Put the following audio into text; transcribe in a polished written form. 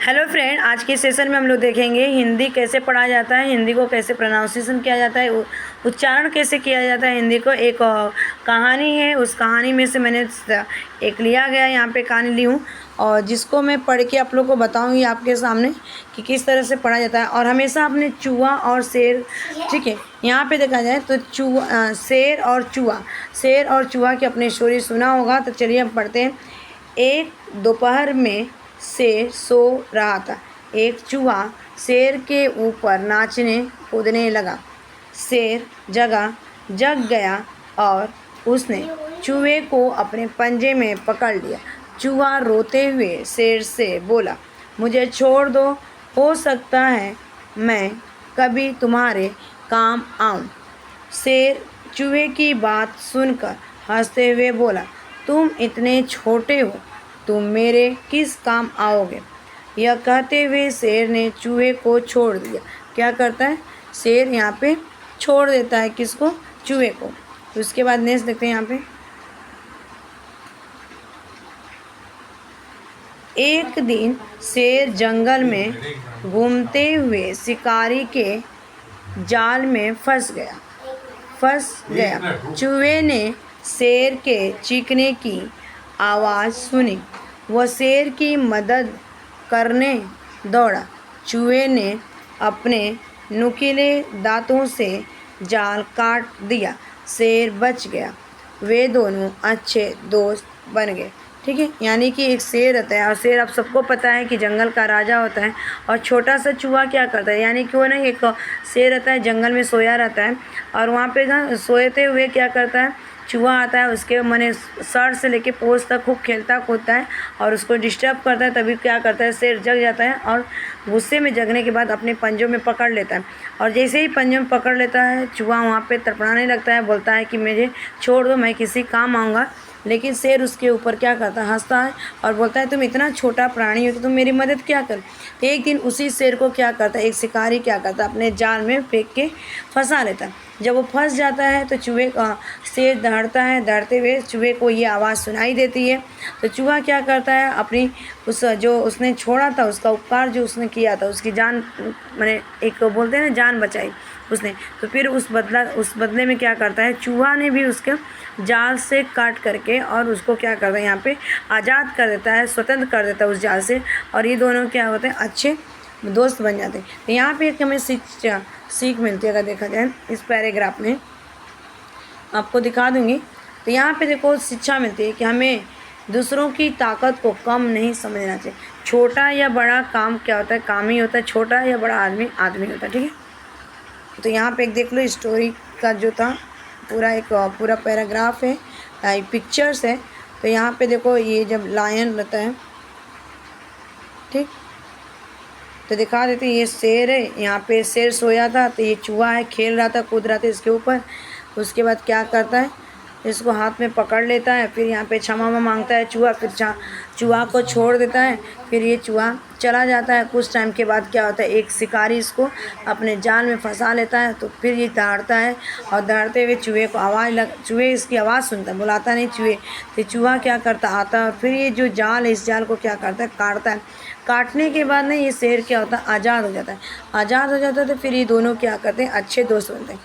Hello friend, आज के session में हम लोग देखेंगे हिंदी कैसे पढ़ा जाता है, हिंदी को कैसे प्रोनाउंसिएशन किया जाता है, उच्चारण कैसे किया जाता है हिंदी को। एक कहानी है, उस कहानी में से मैंने एक लिया गया, यहाँ पे कहानी ली हूँ और जिसको मैं पढ़ के आप लोग को बताऊँगी आपके सामने कि किस तरह से पढ़ा जाता है। और हमेशा अपने चूहा और शेर, ठीक है, यहाँ पे देखा जाए तो शेर और चूहा की अपनी स्टोरी सुना होगा। तो चलिए हम पढ़ते हैं। एक दोपहर में शेर सो रहा था। एक चूहा शेर के ऊपर नाचने कूदने लगा। शेर जग गया और उसने चूहे को अपने पंजे में पकड़ लिया। चूहा रोते हुए शेर से बोला, मुझे छोड़ दो, हो सकता है मैं कभी तुम्हारे काम आऊं। शेर चूहे की बात सुनकर हंसते हुए बोला, तुम इतने छोटे हो, तुम मेरे किस काम आओगे। यह कहते हुए शेर ने चूहे को छोड़ दिया। क्या करता है शेर, यहाँ पे छोड़ देता है किसको, चूहे को। तो उसके बाद नेक्स्ट देखते हैं। यहाँ पे एक दिन शेर जंगल में घूमते हुए शिकारी के जाल में फंस गया। चूहे ने शेर के चीखने की आवाज़ सुनी। वह शेर की मदद करने दौड़ा। चूहे ने अपने नुकीले दांतों से जाल काट दिया। शेर बच गया। वे दोनों अच्छे दोस्त बन गए। ठीक है, यानी कि एक शेर रहता है और शेर आप सबको पता है कि जंगल का राजा होता है। और छोटा सा चूहा क्या करता है, यानी कि वो ना एक शेर रहता है, जंगल में सोया रहता है और वहाँ पे ना सोते हुए क्या करता है, चूहा आता है, उसके माने सर से लेके पोंछ तक खूब खेलता कूदता है और उसको डिस्टर्ब करता है। तभी क्या करता है, शेर जग जाता है और गुस्से में जगने के बाद अपने पंजों में पकड़ लेता है। और जैसे ही पंजों में पकड़ लेता है, चूहा वहाँ पे तड़पड़ाने लगता है, बोलता है कि मुझे छोड़ दो, मैं किसी काम आऊँगा। लेकिन शेर उसके ऊपर क्या करता है, हंसता है और बोलता है, तुम इतना छोटा प्राणी हो कि तुम मेरी मदद क्या कर। तो एक दिन उसी शेर को क्या करता है, एक शिकारी क्या करता है, अपने जाल में फेंक के फंसा लेता है। जब वो फंस जाता है तो शेर दौड़ता है, दौड़ते हुए चूहे को ये आवाज़ सुनाई देती है। तो चूहा क्या करता है, अपनी जो उसने छोड़ा था, उसका उपकार जो उसने किया था, उसकी जान मैंने एक बोलते हैं ना, जान बचाई उसने। तो फिर उस बदले में क्या करता है, चूहा ने भी उसके जाल से काट करके और उसको क्या करता है, यहाँ पे आज़ाद कर देता है, स्वतंत्र कर देता है उस जाल से। और ये दोनों क्या होते हैं, अच्छे दोस्त बन जाते हैं। तो यहाँ पे एक हमें सीख मिलती है। अगर देखा जाए इस पैराग्राफ में आपको दिखा दूँगी। तो यहाँ पे देखो शिक्षा मिलती है कि हमें दूसरों की ताकत को कम नहीं समझना चाहिए। छोटा या बड़ा काम क्या होता है, काम ही होता है। छोटा या बड़ा आदमी आदमी होता है। ठीक है, तो यहाँ पे एक देख लो, स्टोरी का जो था पूरा पैराग्राफ है, पिक्चर्स है। तो यहाँ पे देखो, ये जब लायन रहता है, ठीक, तो दिखा देते, ये शेर है, यहाँ पे शेर सोया था, तो ये चूहा है, खेल रहा था, कूद रहा था इसके ऊपर। उसके बाद क्या करता है, इसको हाथ में पकड़ लेता है, फिर यहाँ पे क्षमा मांगता है चूहा, फिर चूहा को छोड़ देता है। फिर ये चूहा चला जाता है। कुछ टाइम के बाद क्या होता है, एक शिकारी इसको अपने जाल में फंसा लेता है। तो फिर ये दौड़ता है और दौड़ते हुए चूहे इसकी आवाज़ सुनता है, बुलाता नहीं चूहे। तो चूहा क्या करता, आता है और फिर ये जो जाल है, इस जाल को क्या करता है, काटता है। काटने के बाद ना ये शेर क्या होता है, आज़ाद हो जाता है। तो फिर ये दोनों क्या करते हैं, अच्छे दोस्त बनते हैं।